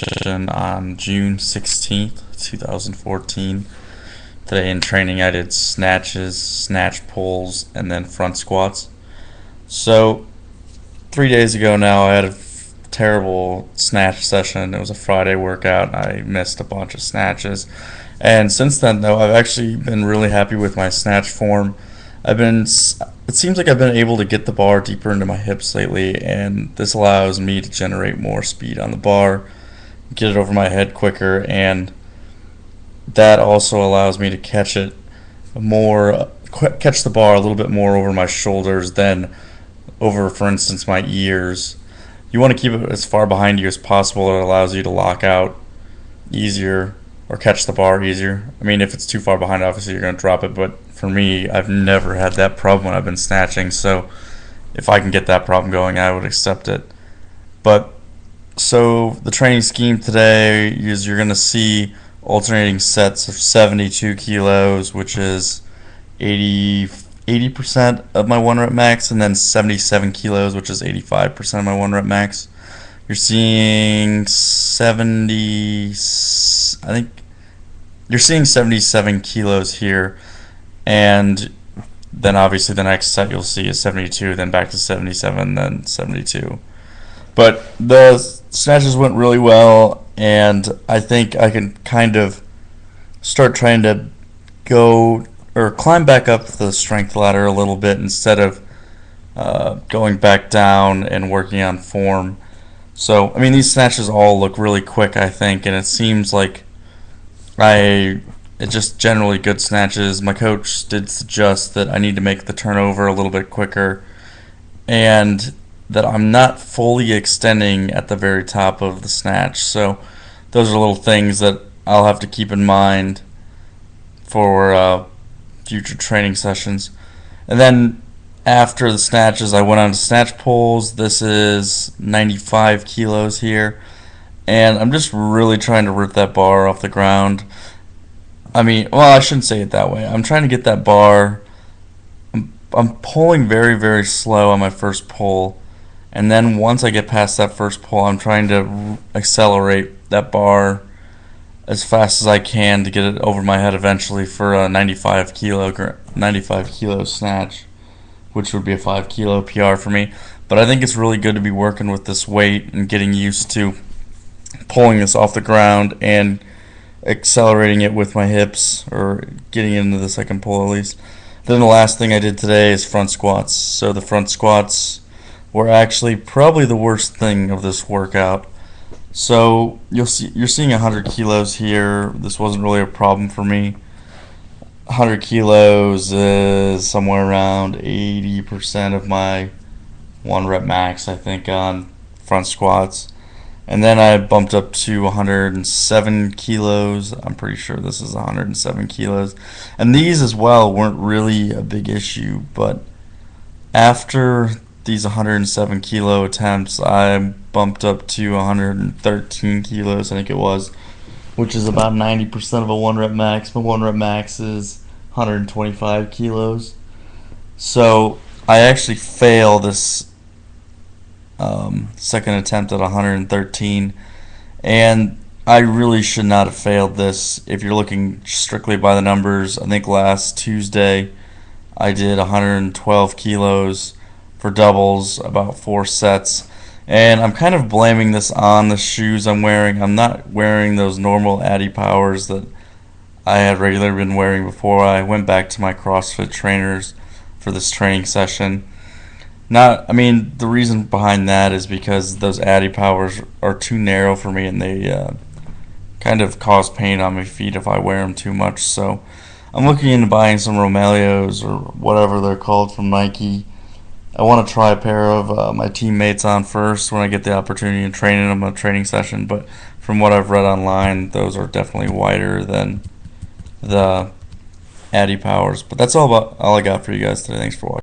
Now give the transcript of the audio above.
session on June 16th, 2014. Today in training I did snatches, snatch pulls, and then front squats. So 3 days ago now I had a terrible snatch session. It was a Friday workout. I missed a bunch of snatches. And since then though, I've actually been really happy with my snatch form. It seems like I've been able to get the bar deeper into my hips lately, and this allows me to generate more speed on the bar, get it over my head quicker, and that also allows me to catch the bar a little bit more over my shoulders than over, for instance, my ears. You want to keep it as far behind you as possible. It allows you to lock out easier or catch the bar easier. I mean, if it's too far behind, obviously you're going to drop it, but for me, I've never had that problem when I've been snatching, so if I can get that problem going, I would accept it. But so the training scheme today is you're going to see alternating sets of 72 kilos, which is 80% of my 1 rep max, and then 77 kilos, which is 85% of my 1 rep max. You're seeing 77 kilos here, and then obviously the next set you'll see is 72, then back to 77, then 72. But the snatches went really well, and I think I can kind of start trying to go or climb back up the strength ladder a little bit instead of going back down and working on form. So, I mean, these snatches all look really quick, I think, and it seems like it's just generally good snatches. My coach did suggest that I need to make the turnover a little bit quicker, and that I'm not fully extending at the very top of the snatch. So those are little things that I'll have to keep in mind for future training sessions. And then after the snatches, I went on to snatch pulls. This is 95 kilos here, and I'm just really trying to rip that bar off the ground. I mean, well, I shouldn't say it that way. I'm trying to get that bar. I'm pulling very, very slow on my first pull, and then once I get past that first pull, I'm trying to accelerate that bar as fast as I can to get it over my head eventually for a 95 kilo snatch, which would be a 5 kilo PR for me. But I think it's really good to be working with this weight and getting used to pulling this off the ground and accelerating it with my hips, or getting into the second pull at least. Then the last thing I did today is front squats. So the front squats were actually probably the worst thing of this workout. So you're seeing 100 kilos here. This wasn't really a problem for me. 100 kilos is somewhere around 80% of my 1 rep max, I think, on front squats. And then I bumped up to 107 kilos. I'm pretty sure this is 107 kilos. And these as well weren't really a big issue, but after these 107 kilo attempts, I bumped up to 113 kilos, I think it was, which is about 90% of a 1 rep max. My 1 rep max is 125 kilos. So I actually failed this second attempt at 113, and I really should not have failed this. If you're looking strictly by the numbers, I think last Tuesday I did 112 kilos for doubles, about 4 sets, and I'm kind of blaming this on the shoes I'm wearing. I'm not wearing those normal Addy Powers that I had regularly been wearing before I went back to my CrossFit trainers for this training session. The reason behind that is because those Addy Powers are too narrow for me, and they kind of cause pain on my feet if I wear them too much. So I'm looking into buying some Romaleos or whatever they're called from Nike. I want to try a pair of my teammates on first when I get the opportunity to train in them a training session, but from what I've read online, those are definitely wider than the Addy Powers. But that's all I got for you guys today. Thanks for watching.